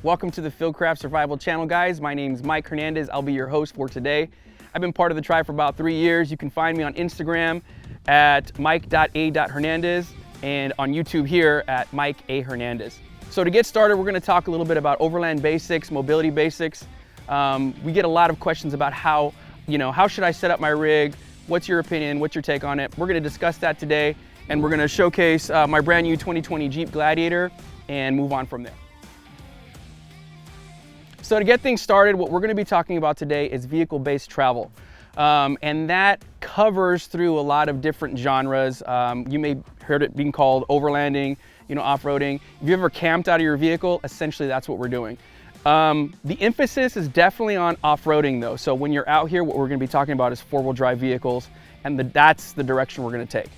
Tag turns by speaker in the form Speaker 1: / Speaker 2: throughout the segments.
Speaker 1: Welcome to the Fieldcraft Survival Channel, guys. My name is Mike Hernandez. I'll be your host for today. I've been part of the tribe for about 3 years. You can find me on Instagram at mike.a.hernandez and on YouTube here at Mike A. Hernandez. So to get started, we're going to talk a little bit about overland basics, mobility basics. We get a lot of questions about how should I set up my rig? What's your opinion? What's your take on it? We're going to discuss that today, and we're going to showcase my brand new 2020 Jeep Gladiator and move on from there. So to get things started, what we're going to be talking about today is vehicle-based travel. And that covers through a lot of different genres. You may have heard it being called overlanding, off-roading. If you ever camped out of your vehicle, essentially that's what we're doing. The emphasis is definitely on off-roading though. So when you're out here, what we're going to be talking about is four-wheel drive vehicles, and that's the direction we're going to take.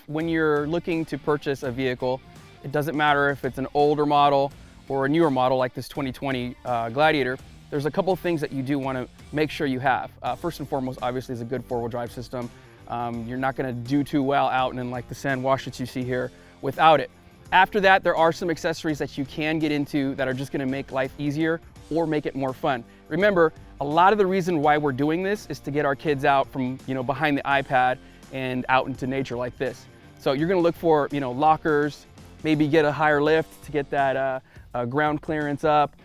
Speaker 1: When you're looking to purchase a vehicle, it doesn't matter if it's an older model or a newer model like this 2020 Gladiator. There's a couple of things that you do want to make sure you have. First and foremost, obviously, is a good four-wheel drive system. You're not going to do too well out in like the sand wash that you see here without it. After that, there are some accessories that you can get into that are just going to make life easier or make it more fun. Remember, a lot of the reason why we're doing this is to get our kids out from behind the iPad and out into nature like this. So you're going to look for lockers, maybe get a higher lift to get that ground clearance up,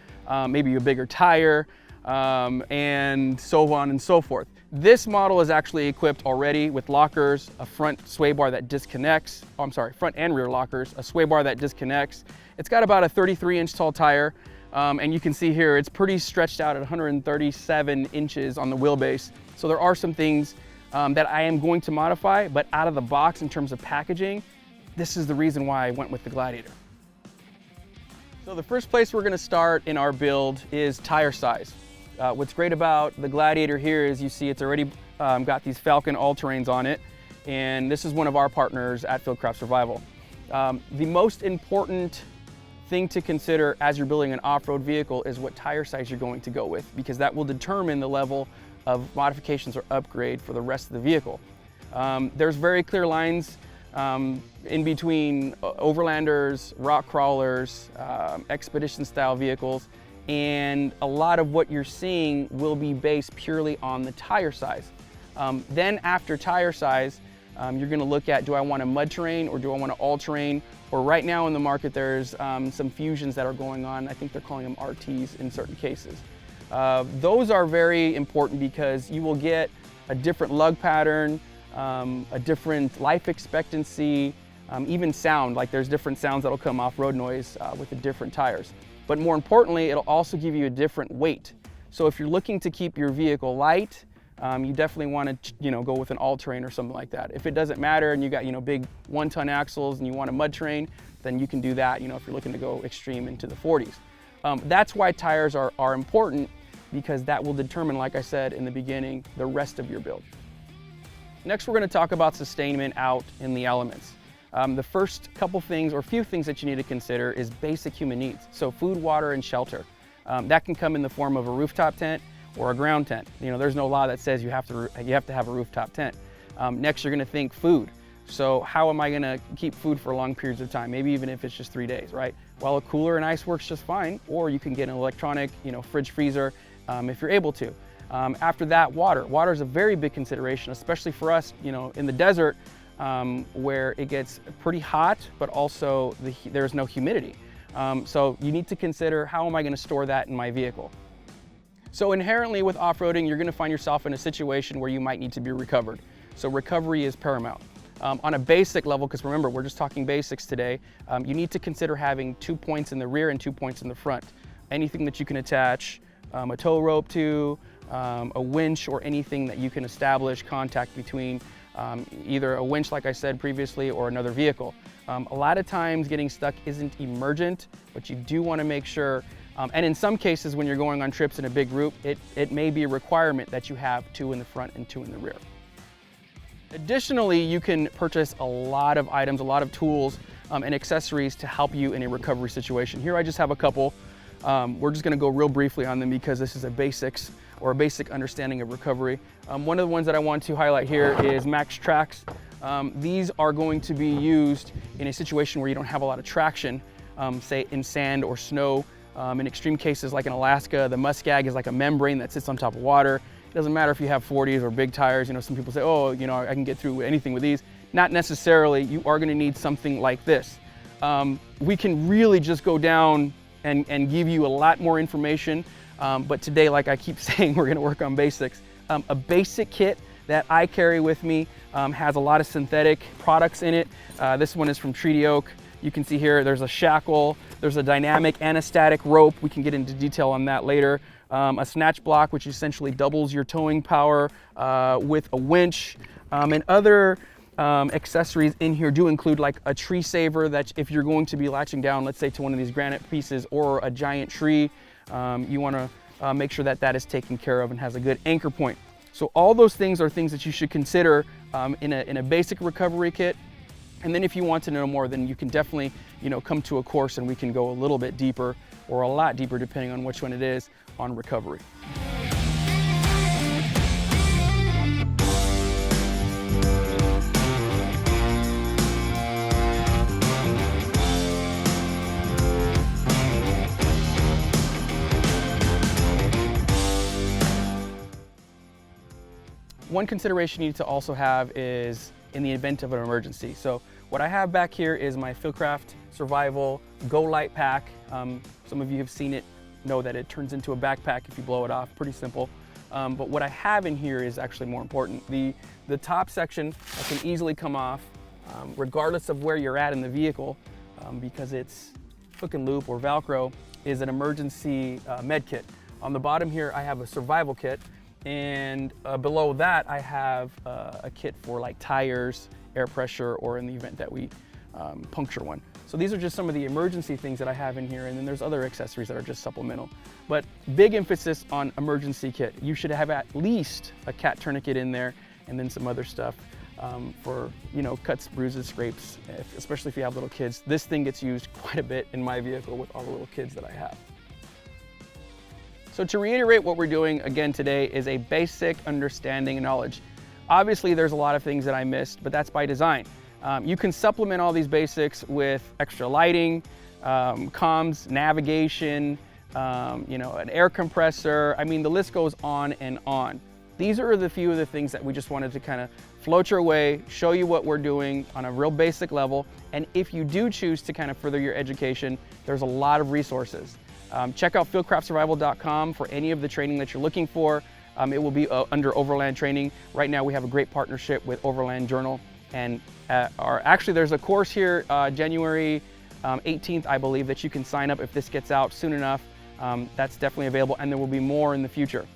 Speaker 1: maybe a bigger tire, and so on and so forth. This model is actually equipped already with lockers, a front sway bar that disconnects, front and rear lockers, a sway bar that disconnects. It's got about a 33-inch tall tire, and you can see here it's pretty stretched out at 137 inches on the wheelbase. So there are some things that I am going to modify, but out of the box in terms of packaging, this is the reason why I went with the Gladiator. So the first place we're going to start in our build is tire size. What's great about the Gladiator here is you see it's already got these Falcon all-terrains on it, and this is one of our partners at Fieldcraft Survival. The most important thing to consider as you're building an off-road vehicle is what tire size you're going to go with, because that will determine the level of modifications or upgrade for the rest of the vehicle. There's very clear lines in between overlanders, rock crawlers, expedition style vehicles, and a lot of what you're seeing will be based purely on the tire size. Then after tire size, you're going to look at, do I want a mud terrain or do I want an all-terrain? Or right now in the market there's some fusions that are going on. I think they're calling them RTs in certain cases. Those are very important because you will get a different lug pattern, a different life expectancy, even sound, like there's different sounds that'll come off road noise with the different tires. But more importantly, it'll also give you a different weight. So if you're looking to keep your vehicle light, you definitely want to go with an all-terrain or something like that. If it doesn't matter and you got big 1-ton axles and you want a mud terrain, then you can do that if you're looking to go extreme into the 40s. That's why tires are important, because that will determine, like I said in the beginning, the rest of your build. Next, we're going to talk about sustainment out in the elements. The first couple things or few things that you need to consider is basic human needs. So food, water, and shelter. That can come in the form of a rooftop tent or a ground tent. There's no law that says you have to have a rooftop tent. Next, you're going to think food. So how am I going to keep food for long periods of time? Maybe even if it's just 3 days, right? Well, a cooler and ice works just fine, or you can get an electronic, fridge freezer if you're able to. After that, water. Water is a very big consideration, especially for us, in the desert, where it gets pretty hot, but also there's no humidity. So you need to consider, how am I going to store that in my vehicle? So inherently with off-roading, you're going to find yourself in a situation where you might need to be recovered. So recovery is paramount. On a basic level, because remember, we're just talking basics today, you need to consider having 2 points in the rear and 2 points in the front. Anything that you can attach a tow rope to, a winch, or anything that you can establish contact between either a winch, like I said previously, or another vehicle. A lot of times getting stuck isn't emergent, but you do want to make sure, and in some cases when you're going on trips in a big group, it may be a requirement that you have 2 in the front and 2 in the rear. Additionally, you can purchase a lot of items, a lot of tools and accessories to help you in a recovery situation. Here I just have a couple. We're just going to go real briefly on them because this is a basic understanding of recovery. One of the ones that I want to highlight here is Max Tracks. These are going to be used in a situation where you don't have a lot of traction, say in sand or snow. In extreme cases like in Alaska, the muskeg is like a membrane that sits on top of water. It doesn't matter if you have 40s or big tires. You know, some people say, oh, you know, I can get through anything with these. Not necessarily. You are going to need something like this. We can really just go down and give you a lot more information. But today, like I keep saying, we're going to work on basics. A basic kit that I carry with me has a lot of synthetic products in it. This one is from Treaty Oak. You can see here there's a shackle, there's a dynamic and a static rope. We can get into detail on that later. A snatch block, which essentially doubles your towing power with a winch. And other accessories in here do include like a tree saver that if you're going to be latching down, let's say to one of these granite pieces or a giant tree, you want to make sure that that is taken care of and has a good anchor point. So all those things are things that you should consider in a basic recovery kit. And then if you want to know more, then you can definitely, you know, come to a course and we can go a little bit deeper or a lot deeper depending on which one it is on recovery. One consideration you need to also have is in the event of an emergency. So what I have back here is my Fieldcraft Survival Go Light Pack. Some of you have seen it, know that it turns into a backpack if you blow it off, pretty simple. But what I have in here is actually more important. The top section can easily come off regardless of where you're at in the vehicle because it's hook and loop or Velcro is an emergency med kit. On the bottom here I have a survival kit, and below that I have a kit for like tires, air pressure, or in the event that we puncture one. So these are just some of the emergency things that I have in here, and then there's other accessories that are just supplemental. But big emphasis on emergency kit. You should have at least a cat tourniquet in there, and then some other stuff for, you know, cuts, bruises, scrapes, especially if you have little kids. This thing gets used quite a bit in my vehicle with all the little kids that I have. So to reiterate, what we're doing again today is a basic understanding and knowledge. Obviously there's a lot of things that I missed, but that's by design. You can supplement all these basics with extra lighting, comms, navigation, you know, an air compressor. I mean, the list goes on and on. These are the few of the things that we just wanted to kind of float your way, show you what we're doing on a real basic level. And if you do choose to kind of further your education, there's a lot of resources. Check out fieldcraftsurvival.com for any of the training that you're looking for. It will be under Overland training. Right now we have a great partnership with Overland Journal, and actually there's a course here January 18th, I believe, that you can sign up if this gets out soon enough. That's definitely available, and there will be more in the future.